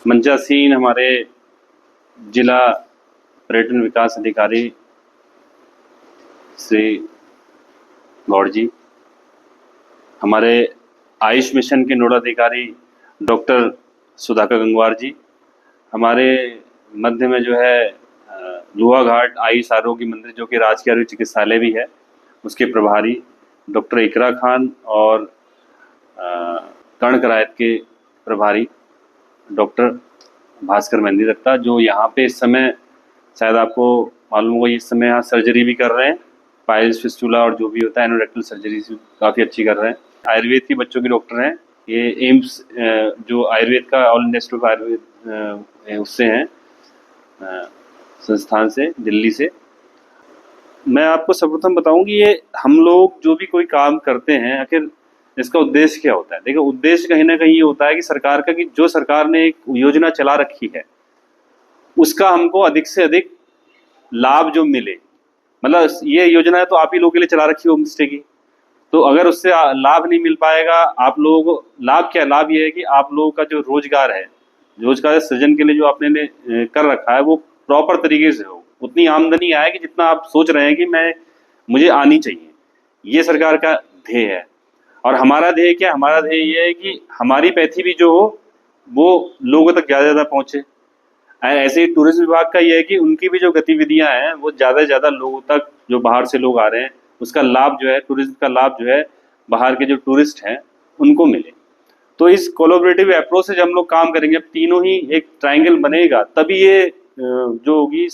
मंचासीन हमारे जिला पर्यटन विकास अधिकारी श्री गौड़ जी, हमारे आयुष मिशन के नोडल अधिकारी डॉक्टर सुधाकर गंगवार जी, हमारे मध्य में जो है युवा घाट आयुष आरोग्य मंदिर जो कि राजकीय आयुर्वेद चिकित्सालय भी है, उसके प्रभारी डॉक्टर इकरा खान और कर्ण करायत के प्रभारी डॉक्टर भास्कर मेहंदी दत्ता, जो यहाँ पे इस समय शायद आपको मालूम होगा इस समय यहाँ सर्जरी भी कर रहे हैं, पाइल्स फिस्टुला और जो भी होता है एनोरेक्टल सर्जरी काफ़ी अच्छी कर रहे हैं। आयुर्वेद के बच्चों के डॉक्टर हैं, ये एम्स जो आयुर्वेद का all India institute of Ayurveda उससे हैं, संस्थान से, दिल्ली से। मैं आपको सर्वप्रथम बताऊं कि ये हम लोग जो भी कोई काम करते हैं आखिर इसका उद्देश्य क्या होता है। देखिए, उद्देश्य कहीं ना कहीं ये होता है कि सरकार का, कि जो सरकार ने एक योजना चला रखी है उसका हमको अधिक से अधिक लाभ जो मिले। मतलब ये योजना तो आप ही लोगों के लिए चला रखी है होम स्टे की, तो अगर उससे लाभ नहीं मिल पाएगा आप लोगों को, लाभ क्या, लाभ ये है कि आप लोगों का जो रोजगार है, रोजगार सृजन के लिए जो आपने कर रखा है वो प्रॉपर तरीके से हो, उतनी आमदनी आए कि जितना आप सोच रहे हैं कि मुझे आनी चाहिए। ये सरकार का ध्येय है। और हमारा ध्येय क्या, हमारा ध्येय ये है कि हमारी पैथी भी जो हो वो लोगों तक ज़्यादा ज़्यादा पहुँचे। ऐसे ही टूरिज्म विभाग का ये है कि उनकी भी जो गतिविधियां हैं वो ज़्यादा से ज़्यादा लोगों तक, जो बाहर से लोग आ रहे हैं उसका लाभ जो है, टूरिज्म का लाभ जो है बाहर के जो टूरिस्ट हैं उनको मिले। तो इस कोलैबोरेटिव अप्रोच से जब हम लोग काम करेंगे, तीनों ही एक ट्रायंगल बनेगा, तभी ये जो होगी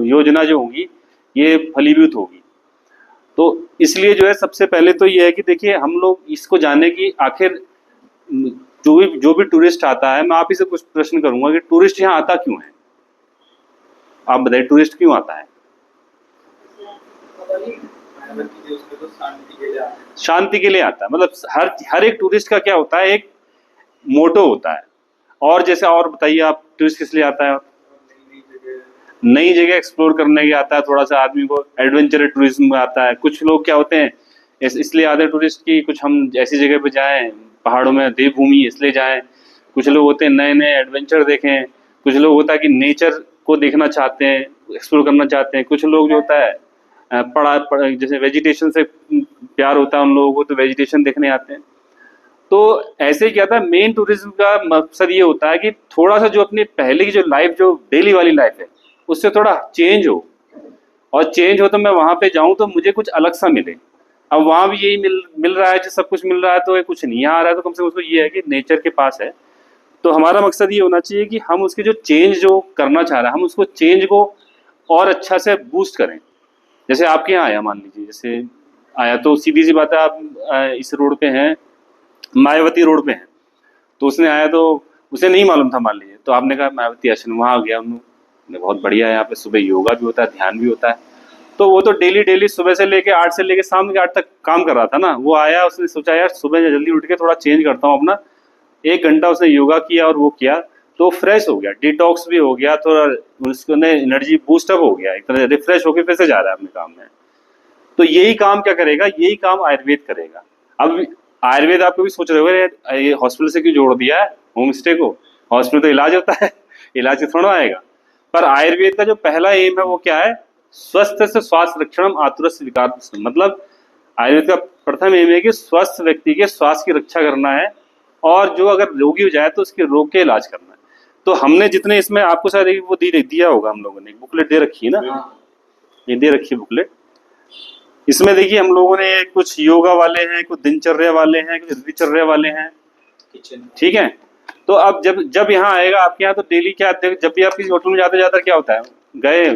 योजना जो होगी ये फलीभूत होगी। तो इसलिए जो है सबसे पहले तो ये है कि देखिए, हम लोग इसको जानने की आखिर जो भी टूरिस्ट आता है, मैं आप ही से कुछ प्रश्न करूंगा कि टूरिस्ट यहाँ आता क्यों है, आप बताइए टूरिस्ट क्यों आता है? शांति के लिए आता है। मतलब हर एक टूरिस्ट का क्या होता है, एक मोटो होता है। और जैसे, और बताइए आप, टूरिस्ट किस लिए आता है? नई जगह एक्सप्लोर करने के आता है, थोड़ा सा आदमी को एडवेंचर टूरिज्म में आता है। कुछ लोग क्या होते हैं इसलिए आते हैं टूरिस्ट की, कुछ हम ऐसी जगह पे जाएं, पहाड़ों में देवभूमि इसलिए जाएं। कुछ लोग होते हैं नए नए एडवेंचर देखें। कुछ लोग होता है कि नेचर को देखना चाहते हैं, एक्सप्लोर करना चाहते हैं। कुछ लोग जो होता है जैसे वेजिटेशन से प्यार होता है उन लोगों को, तो वेजिटेशन देखने आते हैं। तो ऐसे ही क्या था, मेन टूरिज्म का मकसद ये होता है कि थोड़ा सा जो अपनी पहले की जो लाइफ, जो डेली वाली लाइफ है, उससे थोड़ा चेंज हो। और चेंज हो तो मैं वहां पे जाऊं तो मुझे कुछ अलग सा मिले। अब वहां भी यही मिल रहा है, जो सब कुछ मिल रहा है, तो ये कुछ नहीं यहाँ आ रहा है, तो कम से कम उसको ये है कि नेचर के पास है। तो हमारा मकसद ये होना चाहिए कि हम उसके जो चेंज जो करना चाह रहे हैं, हम उसको चेंज को और अच्छा से बूस्ट करें। जैसे आपके यहाँ आया, मान लीजिए जैसे आया, तो सीधी सी बात है, आप इस रोड पे हैं, मायावती रोड पे हैं, तो उसने आया तो उसे नहीं मालूम था, मान लीजिए, तो आपने कहा मायावती आश्रम, वहाँ गया उन्होंने, बहुत बढ़िया है, यहाँ पे सुबह योगा भी होता है, ध्यान भी होता है। तो वो तो डेली डेली सुबह से लेके 8 से लेके शाम के 8 तक काम कर रहा था ना। वो आया, उसने सोचा यार सुबह जल्दी उठ के थोड़ा चेंज करता हूँ अपना, 1 घंटा उसने योगा किया और वो किया, तो फ्रेश हो गया, डिटॉक्स भी हो गया, थोड़ा उसको एनर्जी बूस्टअप हो गया, एक तरह रिफ्रेश होकर फिर से जा रहा है अपने काम में। तो यही काम क्या करेगा, यही काम आयुर्वेद करेगा। अब आयुर्वेद आप कभी सोच रहे हो ये हॉस्पिटल से क्यों जोड़ दिया है होम स्टे को? हॉस्पिटल तो इलाज होता है, इलाज से थोड़ा आएगा। पर आयुर्वेद का जो पहला एम है वो क्या है, स्वस्थ से स्वास्थ्य रक्षणम आतुरस्य विकार। मतलब आयुर्वेद का प्रथम एम है कि स्वस्थ व्यक्ति के स्वास्थ्य की रक्षा करना है, और जो अगर रोगी हो जाए तो उसके रोग के इलाज करना है। तो हमने जितने इसमें आपको शायद वो दिया होगा, हम लोगों ने एक बुकलेट दे रखी है ना, ये दे रखी है बुकलेट। इसमें देखिए हम लोगों ने कुछ योगा वाले हैं, कुछ दिनचर्या वाले हैं, कुछ दिनचर्या वाले हैं, ठीक है। तो अब जब यहाँ आएगा आपके यहाँ, तो डेली क्या, जब भी आप किसी होटल में जाते जाते क्या होता है, गए,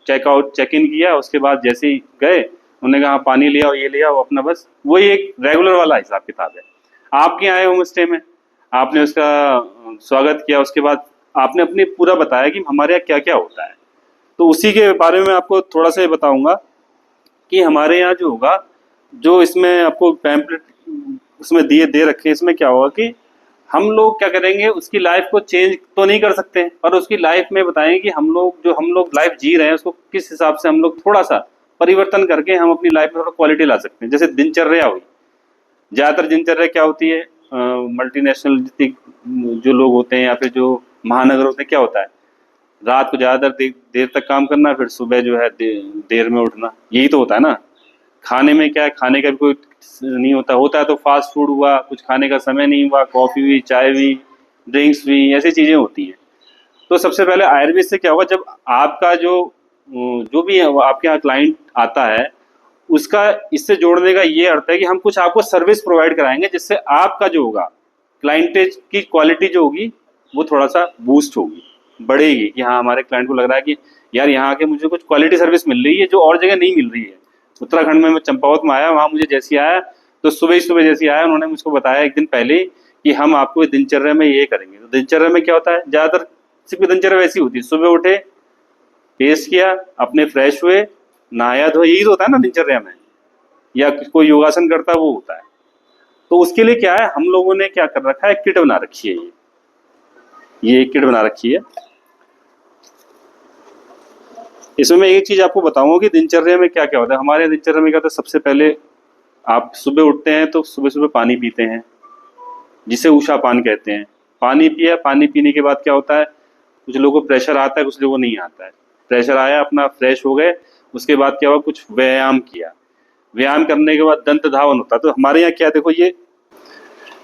चेकआउट चेक इन किया, उसके बाद जैसे ही गए उन्होंने कहा पानी लिया और ये लिया, वो अपना बस वही एक रेगुलर वाला हिसाब किताब है। आपके यहाँ आए होम स्टे में, आपने उसका स्वागत किया, उसके बाद आपने अपने पूरा बताया कि हमारे यहाँ क्या क्या होता है। तो उसी के बारे में आपको थोड़ा सा बताऊंगा कि हमारे यहाँ जो होगा, जो इसमें आपको पैम्पलेट उसमें दे रखे हैं, इसमें क्या होगा कि हम लोग क्या करेंगे, उसकी लाइफ को चेंज तो नहीं कर सकते हैं, पर उसकी लाइफ में बताएंगे कि हम लोग लाइफ जी रहे हैं उसको किस हिसाब से हम लोग थोड़ा सा परिवर्तन करके हम अपनी लाइफ में थोड़ा क्वालिटी ला सकते हैं। जैसे दिनचर्या हुई, ज़्यादातर दिनचर्या क्या होती है, मल्टीनेशनल जो लोग होते हैं या फिर जो महानगरों में क्या होता है, रात को ज़्यादातर देर तक काम करना, फिर सुबह जो है देर में उठना, यही तो होता है ना। खाने में क्या है, खाने का भी कोई नहीं होता, होता है तो फास्ट फूड हुआ, कुछ खाने का समय नहीं हुआ, कॉफ़ी हुई, चाय हुई, ड्रिंक्स हुई, ऐसी चीज़ें होती हैं। तो सबसे पहले आयुर्वेद से क्या होगा, जब आपका जो भी है, वो आपके यहाँ क्लाइंट आता है, उसका इससे जोड़ने का ये अर्थ है कि हम कुछ आपको सर्विस प्रोवाइड कराएंगे, जिससे आपका जो होगा क्लाइंटेज की क्वालिटी जो होगी वो थोड़ा सा बूस्ट होगी, बढ़ेगी, कि हाँ हमारे क्लाइंट को लग रहा है कि यार यहाँ आके मुझे कुछ क्वालिटी सर्विस मिल रही है जो और जगह नहीं मिल रही है। उत्तराखंड में मैं चंपावत में आया, वहाँ मुझे जैसे आया तो सुबह ही सुबह जैसे आया, उन्होंने मुझको बताया एक दिन पहले कि हम आपको दिनचर्या में ये करेंगे। तो दिनचर्या में क्या होता है, ज़्यादातर सिर्फ दिनचर्या वैसी होती है, सुबह उठे, पेस्ट किया, अपने फ्रेश हुए, नहाया धोया, यही तो होता है ना दिनचर्या में। या कोई योगासन करता है वो होता है। तो उसके लिए क्या है, हम लोगों ने क्या कर रखा है, किट बना रखी है, ये किट बना रखी है। इसमें मैं एक चीज आपको बताऊंगा कि दिनचर्या में क्या क्या होता है। हमारे दिनचर्या में क्या होता है, सबसे पहले आप सुबह उठते हैं तो सुबह सुबह पानी पीते हैं, जिसे उषा पान कहते हैं। पानी पिया, पानी पीने के बाद क्या होता है, कुछ लोगों को प्रेशर आता है, कुछ लोगों को नहीं आता है। प्रेशर आया, अपना फ्रेश हो गए, उसके बाद क्या हुआ, कुछ व्यायाम किया, व्यायाम करने के बाद दंत धावन होता है। तो हमारे यहाँ क्या, देखो ये,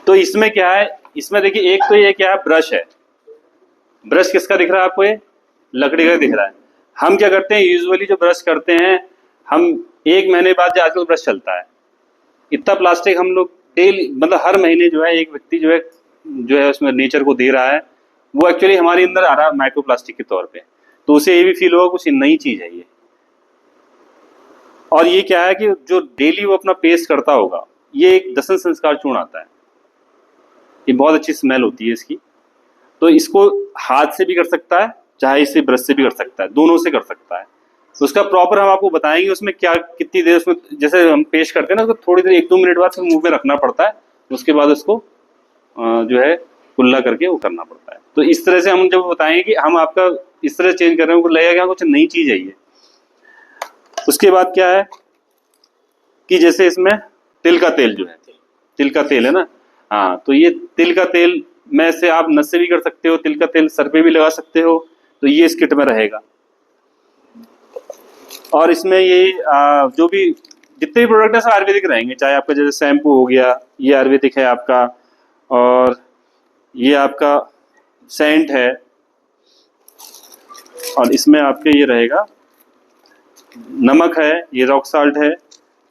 तो इसमें क्या है, इसमें देखिए एक तो ये क्या है, ब्रश है। ब्रश किसका दिख रहा है आपको, ये लकड़ी का दिख रहा है। हम क्या करते हैं, यूजुअली जो ब्रश करते हैं, हम 1 महीने बाद जो आजकल ब्रश चलता है, इतना प्लास्टिक हम लोग डेली, मतलब हर महीने जो है एक व्यक्ति जो है उसमें नेचर को दे रहा है, वो एक्चुअली हमारे अंदर आ रहा है माइक्रो प्लास्टिक के तौर पे। तो उसे ये भी फील होगा कुछ नई चीज है ये। और ये क्या है कि जो डेली वो अपना पेस्ट करता होगा, ये एक दशन संस्कार चूर्ण आता है, ये बहुत अच्छी स्मेल होती है इसकी। तो इसको हाथ से भी कर सकता है, चाहे इसे ब्रश से भी कर सकता है, दोनों से कर सकता है। तो उसका प्रॉपर हम आपको बताएंगे उसमें क्या, कितनी देर उसमें, जैसे हम पेस्ट करते हैं ना, उसको थोड़ी देर 1-2 मिनट बाद फिर मुंह में रखना पड़ता है, उसके बाद उसको जो है कुल्ला करके वो करना पड़ता है। तो इस तरह से हम जब बताएंगे कि हम आपका इस तरह चेंज कर रहे हैं, लगेगा क्या कुछ नई चीज है ये। उसके बाद क्या है कि जैसे इसमें तिल का तेल जो है, तिल का तेल है ना, हाँ, तो ये तिल का तेल में से आप नस से भी कर सकते हो, तिल का तेल सर पे भी लगा सकते हो, तो ये इस किट में रहेगा। और इसमें ये जो भी जितने भी प्रोडक्ट है सब आयुर्वेदिक रहेंगे, चाहे आपका जैसे शैम्पू हो गया, ये आयुर्वेदिक है आपका, और ये आपका सेंट है, और इसमें आपके ये रहेगा नमक है, ये रॉक साल्ट है।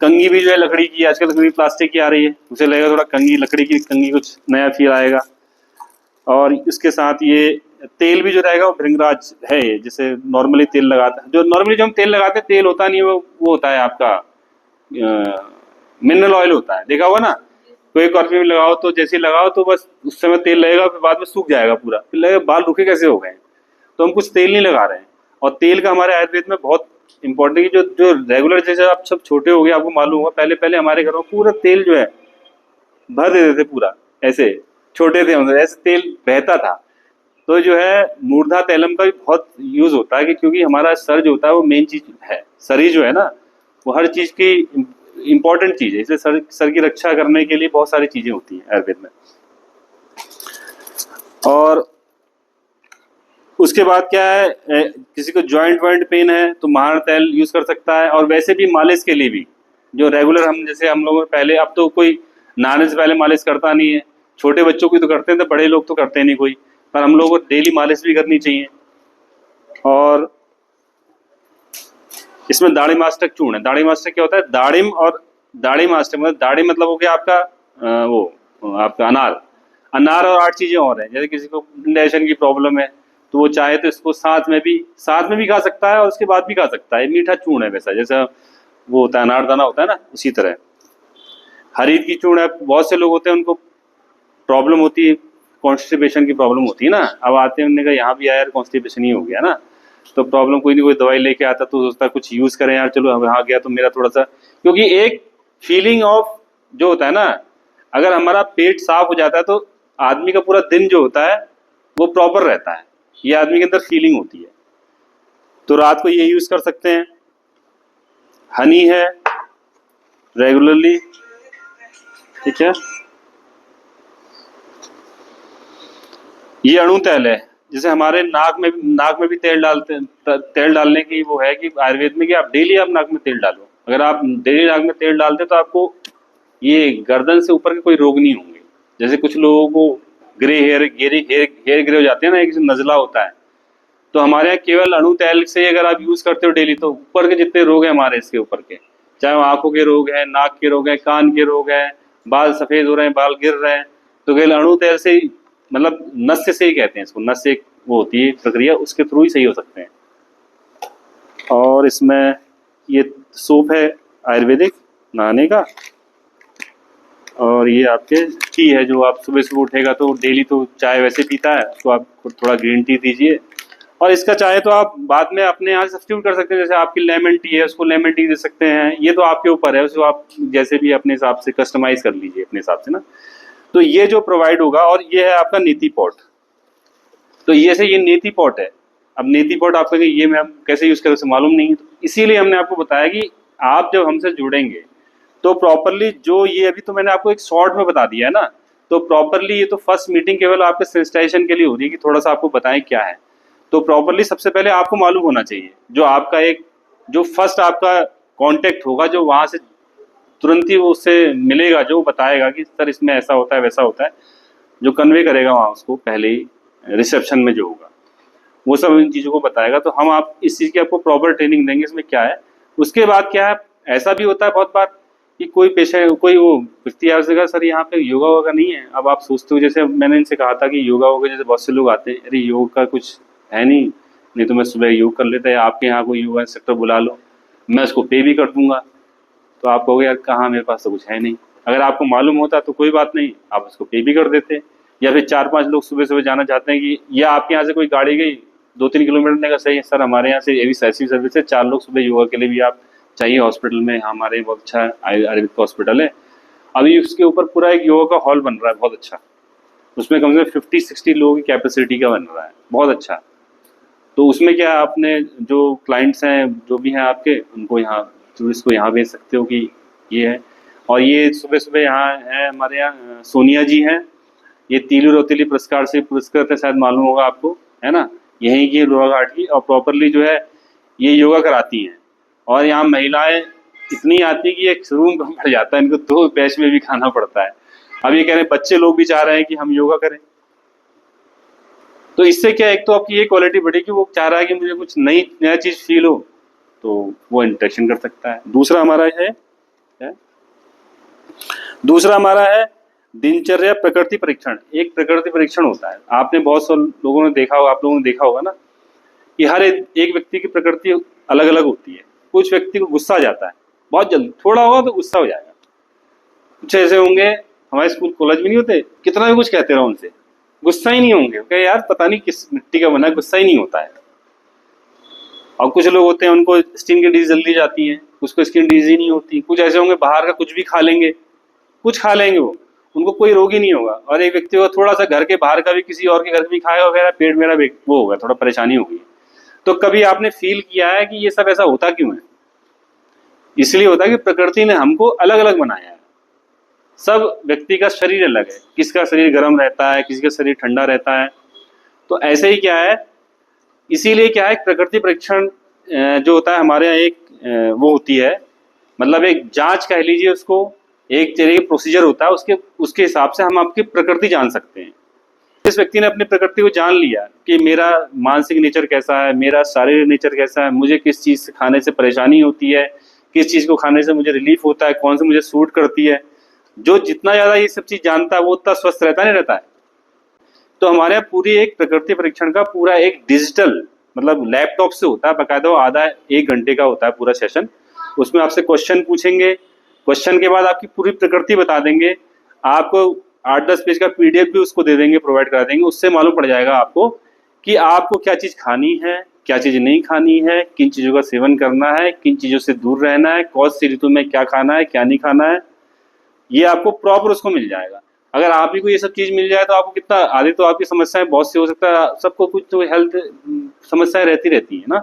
कंघी भी जो है लकड़ी की, आजकल लकड़ी प्लास्टिक की आ रही है, उसे लगेगा थोड़ा कंघी, लकड़ी की कंघी कुछ नया फील आएगा। और इसके साथ ये तेल भी जो रहेगा वो भृंगराज है, ये जैसे नॉर्मली तेल लगाते हैं, जो नॉर्मली जो हम तेल लगाते हैं, तेल होता नहीं है वो होता है आपका मिनरल ऑयल होता है, देखा होगा ना। कोई कॉफी में लगाओ तो जैसे ही लगाओ तो बस उस समय तेल लगेगा, फिर बाद में सूख जाएगा पूरा, फिर लगेगा बाल रुके कैसे हो गए। तो हम कुछ तेल नहीं लगा रहे हैं। और तेल का हमारे आयुर्वेद में बहुत इंपॉर्टेंट है कि जो जो रेगुलर, जैसे आप सब छोटे हो गए आपको मालूम होगा, पहले पहले हमारे घरों में पूरा तेल जो है भर देते थे पूरा, ऐसे छोटे थे हम, ऐसे तेल बहता था। तो जो है मूर्धा तैलम का भी बहुत यूज होता है, कि क्योंकि हमारा सर जो होता है वो मेन चीज है, शरीर जो है ना वो हर चीज की इंपॉर्टेंट चीज है, इसलिए सर की रक्षा करने के लिए बहुत सारी चीजें होती हैं आयुर्वेद में। और उसके बाद क्या है, किसी को जॉइंट वॉइंट पेन है तो महार तेल यूज कर सकता है। और वैसे भी मालिश के लिए भी, जो रेगुलर हम, जैसे हम लोग पहले, अब तो कोई नहाने से पहले मालिश करता नहीं है, छोटे बच्चों की तो करते हैं, तो बड़े लोग तो करते नहीं कोई, पर हम लोगों को डेली मालिश भी करनी चाहिए। और इसमें दाढ़िमास्टक चूर्ण है। दाढ़िमास्टक क्या होता है, दाढ़िम और दाढ़िमास्टक मतलब, दाढ़ी मतलब हो गया आपका वो आपका अनार, अनार और 8 चीजें और हैं। जैसे किसी को डाइजेशन की प्रॉब्लम है तो वो चाहे तो इसको साथ में भी खा सकता है और उसके बाद भी खा सकता है। मीठा चूर्ण है, वैसा जैसा वो होता है अनारदाना होता है ना, उसी तरह। हरीद की चूर्ण है, बहुत से लोग होते हैं उनको प्रॉब्लम होती है, कॉन्स्टिपेशन की प्रॉब्लम होती है ना। अब आते हैं, उन्होंने कहा यहाँ भी यार कॉन्स्टिपेशन ही हो गया ना, तो प्रॉब्लम कोई नहीं, कोई दवाई लेके आता तो सोचता कुछ यूज करें यार, चलो यहाँ गया तो मेरा थोड़ा सा, क्योंकि एक फीलिंग ऑफ जो होता है ना, अगर हमारा पेट साफ हो जाता है तो आदमी का पूरा दिन जो होता है वो प्रॉपर रहता है, ये आदमी के अंदर फीलिंग होती है। तो रात को ये यूज कर सकते हैं। हनी है रेगुलरली, ठीक है। ये अणु तेल है, जैसे हमारे नाक में भी तेल डालने की वो है कि आयुर्वेद में कि आप डेली आप नाक में तेल डालो। अगर आप डेली नाक में तेल डालते तो आपको ये गर्दन से ऊपर के कोई रोग नहीं होंगे। जैसे कुछ लोगों को ग्रे हेयर ग्रे हो जाते हैं ना, एक नजला होता है, तो हमारे यहाँ केवल अणु तेल से अगर आप यूज करते हो डेली, तो ऊपर के जितने रोग हैं हमारे इसके ऊपर के, चाहे वो आंखों के रोग हैं, नाक के रोग हैं, कान के रोग हैं, बाल सफेद हो रहे हैं, बाल गिर रहे हैं, तो केवल अणु तेल से ही, मतलब नस्य से ही कहते हैं इसको, नस्य एक वो होती है प्रक्रिया, उसके थ्रू ही सही हो सकते हैं। और इसमें ये सूप है आयुर्वेदिक नहाने का, और ये आपके टी है जो आप सुबह सुबह उठेगा तो डेली तो चाय वैसे पीता है, तो आप थोड़ा ग्रीन टी दीजिए। और इसका चाहे तो आप बाद में अपने यहाँ सब्स्टिट्यूट कर सकते हैं, जैसे आपकी लेमन टी है उसको लेमन टी दे सकते हैं, ये तो आपके ऊपर है, उसको आप जैसे भी अपने हिसाब से कस्टमाइज कर लीजिए अपने हिसाब से ना। तो ये जो प्रोवाइड होगा, और ये है आपका नीति पॉट। तो ये नीति पॉट है। अब नीति पॉट आप कहेंगे ये मैं कैसे यूज करें, उसे मालूम नहीं है, तो इसीलिए हमने आपको बताया कि आप जब हमसे जुड़ेंगे तो प्रॉपरली, जो ये अभी तो मैंने आपको एक शॉर्ट में बता दिया है ना, तो प्रॉपरली ये तो फर्स्ट मीटिंग केवल आपके सेंसिटाइजेशन के लिए हो रही है कि थोड़ा सा आपको बताएं क्या है। तो प्रॉपरली सबसे पहले आपको मालूम होना चाहिए, जो आपका एक जो फर्स्ट आपका कांटेक्ट होगा, जो वहां से तुरंत ही वो उससे मिलेगा, जो बताएगा कि सर इसमें ऐसा होता है वैसा होता है, जो कन्वे करेगा वहाँ उसको पहले ही रिसेप्शन में जो होगा, वो सब इन चीज़ों को बताएगा। तो हम आप इस चीज़ की आपको प्रॉपर ट्रेनिंग देंगे इसमें क्या है। उसके बाद क्या है, ऐसा भी होता है बहुत बार कि कोई पेशेंट, कोई वो व्यक्ति आपसे कहा सर यहाँ पे योगा वोगा नहीं है। अब आप सोचते हो, जैसे मैंने इनसे कहा था कि योगा वोगा, जैसे बहुत से लोग आते हैं, अरे योग का कुछ है नहीं तो मैं सुबह योग कर लेता है, आपके यहाँ कोई योगा इंस्ट्रक्टर बुला लो, मैं उसको पे भी कर दूंगा। तो आप कहोगे यार कहाँ, मेरे पास तो कुछ है नहीं। अगर आपको मालूम होता तो कोई बात नहीं, आप उसको पे भी कर देते। या फिर 4-5 लोग सुबह सुबह जाना चाहते हैं कि, या आपके यहाँ से कोई गाड़ी गई 2-3 किलोमीटर ने का, सही है सर हमारे यहाँ से ये भी ऐसी सर्विस है, 4 लोग सुबह योगा के लिए भी आप चाहिए हॉस्पिटल में, हमारे बहुत अच्छा आयुर्वेदिक हॉस्पिटल है, अभी उसके ऊपर पूरा एक योगा का हॉल बन रहा है बहुत अच्छा, उसमें कम से कम 50-60 लोगों की कैपेसिटी का बन रहा है, बहुत अच्छा। तो उसमें क्या आपने जो क्लाइंट्स हैं जो भी हैं आपके, उनको यहाँ टूरिस्ट को यहाँ भेज सकते हो कि ये है। और ये सुबह सुबह यहाँ है हमारे यहाँ सोनिया जी हैं, ये तीलू रौतेली पुरस्कार से पुरस्कृत है, शायद मालूम होगा आपको, है ना, यहीं की लोहा घाट की, और प्रॉपरली जो है ये योगा कराती हैं। और यहाँ महिलाएं इतनी आती है कि एक रूम कम पड़ जाता है, इनको 2 बैच में भी खाना पड़ता है। अब ये कह रहे हैं बच्चे लोग भी चाह रहे हैं कि हम योगा करें, तो इससे क्या, एक तो आपकी ये क्वालिटी बढ़ेगी, वो चाह रहा है कि मुझे कुछ नया चीज फील हो, तो वो इंटरेक्शन कर सकता है। दूसरा हमारा है दिनचर्या प्रकृति परीक्षण। एक प्रकृति परीक्षण होता है, आपने बहुत से लोगों ने देखा होगा, आप लोगों ने देखा होगा ना, कि हर एक व्यक्ति की प्रकृति अलग अलग होती है। कुछ व्यक्ति को गुस्सा आ जाता है बहुत जल्दी, थोड़ा होगा तो गुस्सा हो जाएगा। कुछ ऐसे होंगे, हमारे स्कूल कॉलेज में नहीं होते, कितना भी कुछ कहते रहो उनसे गुस्सा ही नहीं होंगे, कहे यार पता नहीं किस मिट्टी का बना है, गुस्सा ही नहीं होता है। और कुछ लोग होते हैं उनको स्किन की डिजीज जल्दी जाती है, उसको स्किन डिजीज ही नहीं होती। कुछ ऐसे होंगे बाहर का कुछ भी खा लेंगे, कुछ खा लेंगे वो, उनको कोई रोग ही नहीं होगा। और एक व्यक्ति को थोड़ा सा घर के बाहर का भी, किसी और के घर भी खाएगा वगैरह, पेट मेरा वो होगा, थोड़ा परेशानी होगी। तो कभी आपने फील किया है कि ये सब ऐसा होता क्यों है? इसलिए होता है कि प्रकृति ने हमको अलग अलग बनाया है। सब व्यक्ति का शरीर अलग है, किसका शरीर गर्म रहता है, किसी का शरीर ठंडा रहता है। तो ऐसे ही क्या है, इसीलिए क्या है, प्रकृति परीक्षण जो होता है हमारे यहाँ एक वो होती है, मतलब एक जांच कह लीजिए उसको, एक तरह का प्रोसीजर होता है, उसके हिसाब से हम आपकी प्रकृति जान सकते हैं। इस व्यक्ति ने अपनी प्रकृति को जान लिया कि मेरा मानसिक नेचर कैसा है, मेरा शारीरिक नेचर कैसा है, मुझे किस चीज़ से खाने से परेशानी होती है, किस चीज़ को खाने से मुझे रिलीफ होता है, कौन सी मुझे सूट करती है। जो जितना ज़्यादा ये सब चीज़ जानता है वो उतना स्वस्थ रहता नहीं रहता है। तो हमारे यहाँ पूरी एक प्रकृति परीक्षण का पूरा एक डिजिटल, मतलब लैपटॉप से होता है बाकायदा, आधा 1 घंटे का होता है पूरा सेशन। उसमें आपसे क्वेश्चन पूछेंगे, क्वेश्चन के बाद आपकी पूरी प्रकृति बता देंगे, आपको 8-10 पेज का PDF भी उसको दे देंगे, प्रोवाइड करा देंगे। उससे मालूम पड़ जाएगा आपको कि आपको क्या चीज़ खानी है, क्या चीज़ नहीं खानी है, किन चीज़ों का सेवन करना है, किन चीज़ों से दूर रहना है, कौन सी ऋतु में क्या खाना है, क्या नहीं खाना है, ये आपको प्रॉपर उसको मिल जाएगा। अगर आप ही को ये सब चीज़ मिल जाए तो आपको कितना, आधी तो आपकी समस्याएं बहुत सी हो सकता है, सबको कुछ तो हेल्थ समस्याएं रहती है ना,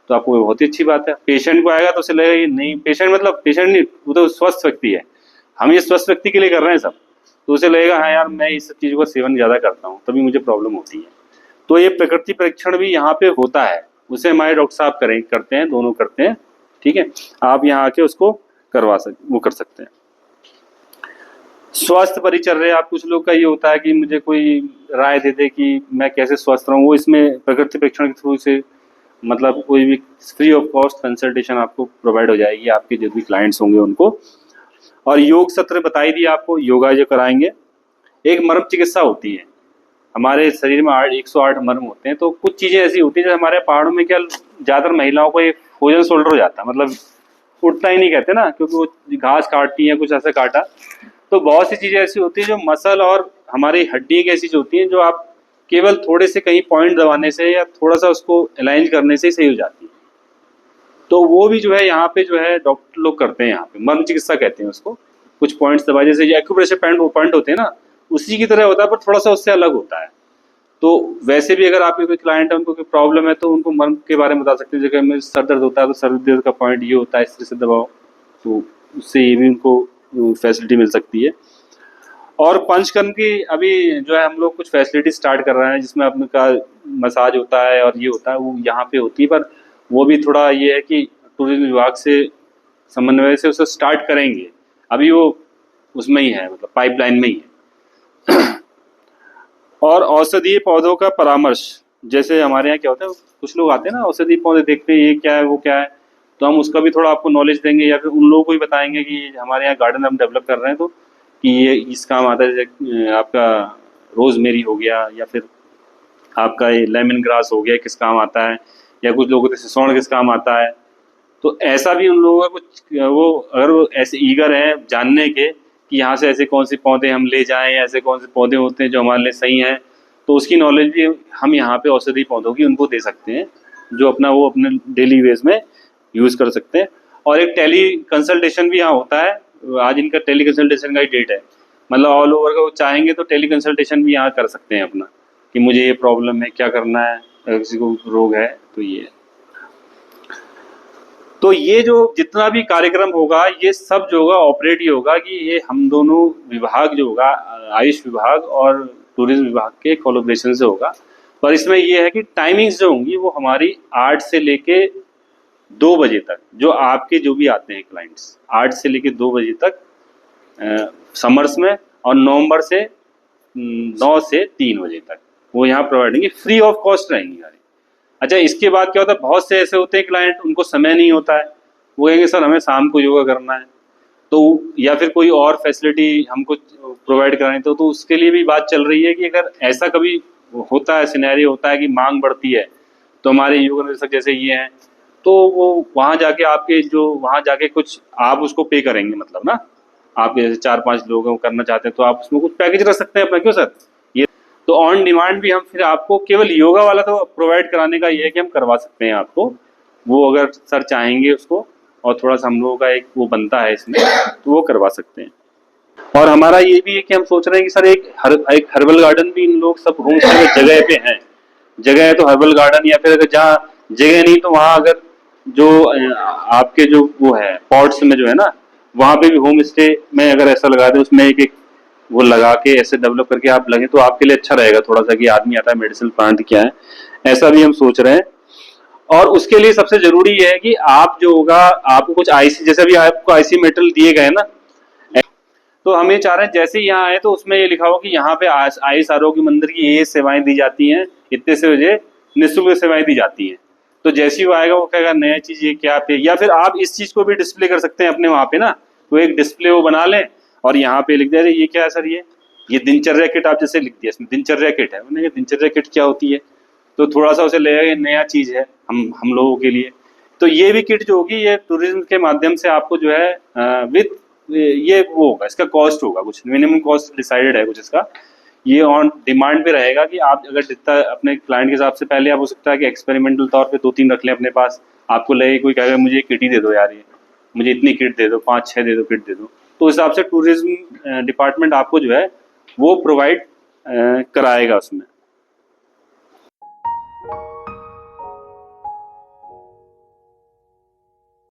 तो आपको बहुत ही अच्छी बात है। पेशेंट को आएगा तो उसे लगेगा ये नहीं, पेशेंट मतलब पेशेंट नहीं, वो तो स्वस्थ व्यक्ति है, हम ये स्वस्थ व्यक्ति के लिए कर रहे हैं सब, तो उसे लगेगा हाँ यार मैं इस सब चीज़ों का सेवन ज़्यादा करता हूँ तभी मुझे प्रॉब्लम होती है। तो ये प्रकृति परीक्षण भी यहाँ पे होता है, उसे हमारे डॉक्टर साहब करते हैं, दोनों करते हैं, ठीक है। आप यहाँ आके उसको वो कर सकते हैं। स्वास्थ्य परिचर्या, आप कुछ लोग का ये होता है कि मुझे कोई राय दे दे कि मैं कैसे स्वस्थ रहूं, वो इसमें प्रकृति परीक्षण के थ्रू से मतलब कोई भी फ्री ऑफ कॉस्ट कंसल्टेशन आपको प्रोवाइड हो जाएगी, आपके जो भी क्लाइंट्स होंगे उनको। और योग सत्र बताई दी आपको, योगा जो कराएंगे। एक मर्म चिकित्सा होती है, हमारे शरीर में 108 मर्म होते हैं, तो कुछ चीजें ऐसी होती है जैसे हमारे पहाड़ों में क्या ज्यादातर महिलाओं को एक फ्रोजन शोल्डर हो जाता है, मतलब उठता ही नहीं कहते ना, क्योंकि वो घास काटती है, कुछ ऐसा काटा। तो बहुत सी चीजें ऐसी होती है जो मसल और हमारी हड्डी की ऐसी होती है जो आप केवल थोड़े से कहीं पॉइंट दबाने से या थोड़ा सा उसको अलाइन करने से ही सही हो जाती है। तो वो भी जो है यहाँ पे जो है डॉक्टर लोग करते हैं, यहाँ पे मर्म चिकित्सा कहते हैं उसको। कुछ पॉइंट्स दबा, जैसे एक्यूप्रेशर पॉइंट होते हैं ना, उसी की तरह होता है, पर थोड़ा सा उससे अलग होता है। तो वैसे भी अगर आपके कोई क्लाइंट है, उनको कोई प्रॉब्लम है, तो उनको मर्म के बारे में बता सकते हैं। जगह में सर दर्द होता है तो सर दर्द का पॉइंट ये होता है, इस तरह से दबाओ, तो उससे ये भी उनको फैसिलिटी मिल सकती है। और पंचकर्म की अभी जो है हम लोग कुछ फैसिलिटी स्टार्ट कर रहे हैं, जिसमें अपने का मसाज होता है और ये होता है, वो यहाँ पे होती है। पर वो भी थोड़ा ये है कि टूरिज्म विभाग से समन्वय से उसे स्टार्ट करेंगे, अभी वो उसमें ही है, मतलब पाइपलाइन में ही है। और औषधीय पौधों का परामर्श, जैसे हमारे यहाँ क्या होता है, कुछ लोग आते हैं ना औषधीय पौधे देखते हैं, ये क्या है वो क्या है, तो हम उसका भी थोड़ा आपको नॉलेज देंगे, या फिर उन लोगों को भी बताएंगे कि हमारे यहाँ गार्डन हम डेवलप कर रहे हैं, तो कि ये इस काम आता है। जैसे आपका रोजमेरी हो गया, या फिर आपका ये लेमन ग्रास हो गया, किस काम आता है, या कुछ लोगों को स्वर्ण किस काम आता है। तो ऐसा भी उन लोगों का कुछ, वो अगर वो ऐसे ईगर है जानने के कि यहाँ से ऐसे कौन से पौधे हम ले जाएं, ऐसे कौन से पौधे होते हैं जो हमारे लिए सही हैं, तो उसकी नॉलेज भी हम यहाँ पे औषधि पौधों की उनको दे सकते हैं, जो वो अपने डेली बेस में यूज़ कर सकते हैं। और एक टेली कंसल्टेशन भी यहाँ होता है, आज इनका टेली कंसल्टेशन का ही डेट है, मतलब ऑल ओवर का वो चाहेंगे तो टेली कंसल्टेशन भी यहाँ कर सकते हैं अपना, कि मुझे ये प्रॉब्लम है, क्या करना है, अगर किसी को रोग है तो ये है। तो ये जो जितना भी कार्यक्रम होगा, ये सब जो होगा ऑपरेट ही होगा कि ये हम दोनों विभाग जो होगा, आयुष विभाग और टूरिज्म विभाग के कोलैबोरेशन से होगा। पर इसमें ये है कि टाइमिंग्स जो होंगी वो हमारी 8 से लेके 2 बजे तक, जो आपके जो भी आते हैं क्लाइंट्स, 8 से लेके 2 बजे तक समर्स में, और नवंबर से 9 से 3 बजे तक वो यहाँ प्रोवाइड होंगी, फ्री ऑफ कॉस्ट रहेंगी गाड़ी। अच्छा, इसके बाद क्या होता है, बहुत से ऐसे होते हैं क्लाइंट, उनको समय नहीं होता है, वो कहेंगे सर हमें शाम को योगा करना है, तो या फिर कोई और फैसिलिटी हमको प्रोवाइड करानी, तो उसके लिए भी बात चल रही है कि अगर ऐसा कभी होता है, सिनेरियो होता है कि मांग बढ़ती है, तो हमारे योगा निर्देशक जैसे ये हैं, तो वो वहाँ जाके आपके जो वहाँ जाके कुछ आप उसको पे करेंगे, मतलब ना आप जैसे 4-5 लोग करना चाहते हैं तो आप उसमें कुछ पैकेज रख सकते हैं अपना, क्यों सर। ये तो ऑन डिमांड भी हम फिर आपको केवल योगा वाला तो प्रोवाइड कराने का ये है कि हम करवा सकते हैं आपको, वो अगर सर चाहेंगे उसको, और थोड़ा सा हम लोगों का एक वो बनता है इसमें, तो वो करवा सकते हैं। और हमारा ये भी है कि हम सोच रहे हैं कि सर एक हर्बल गार्डन भी, इन लोग सब होम स्टे जगह पे हैं, जगह है तो हर्बल गार्डन, या फिर अगर जहाँ जगह नहीं तो वहाँ अगर जो आपके जो वो है पॉट्स में जो है ना, वहाँ पे भी होम स्टे में अगर ऐसा लगा दे, उसमें एक वो लगा के ऐसे डेवलप करके आप लगे, तो आपके लिए अच्छा रहेगा थोड़ा सा, कि आदमी आता है मेडिसिनल प्लांट क्या है, ऐसा भी हम सोच रहे हैं। और उसके लिए सबसे जरूरी ये है कि आप जो होगा, आपको कुछ आईसी, जैसे भी आपको आईसी मेटल दिए गए ना, तो हम ये चाह रहे हैं जैसे ही यहाँ आए तो उसमें ये लिखा हो कि यहाँ पे आयुष आरोग्य मंदिर की ये सेवाएं दी जाती हैं, इतने से बजे निःशुल्क सेवाएं दी जाती हैं। तो जैसे ही वो आएगा वो कहेगा नया चीज ये क्या पे, या फिर आप इस चीज को भी डिस्प्ले कर सकते हैं अपने वहाँ पे ना, तो एक डिस्प्ले वो बना लें और यहाँ पे लिख दे ये क्या है सर, ये दिनचर्या किट आप जैसे लिख दिया, इसमें दिनचर्या किट है, उन्हें दिनचर्या किट क्या होती है, तो थोड़ा सा उसे लगेगा ये नया चीज है हम लोगों के लिए। तो ये भी किट जो होगी, ये टूरिज्म के माध्यम से आपको जो है विद ये वो होगा, इसका कॉस्ट होगा, कुछ मिनिमम कॉस्ट डिसाइडेड है कुछ इसका, ये ऑन डिमांड पे रहेगा कि आप अगर जितना अपने क्लाइंट के हिसाब से, पहले आप हो सकता है कि एक्सपेरिमेंटल तौर पे 2-3 रख लें अपने पास, आपको लगे कोई कहेगा मुझे किट ही दे दो यार, ये मुझे इतनी किट दे दो, 5-6 दे दो किट दे दो, तो उस हिसाब से टूरिज्म डिपार्टमेंट आपको जो है वो प्रोवाइड कराएगा उसमें।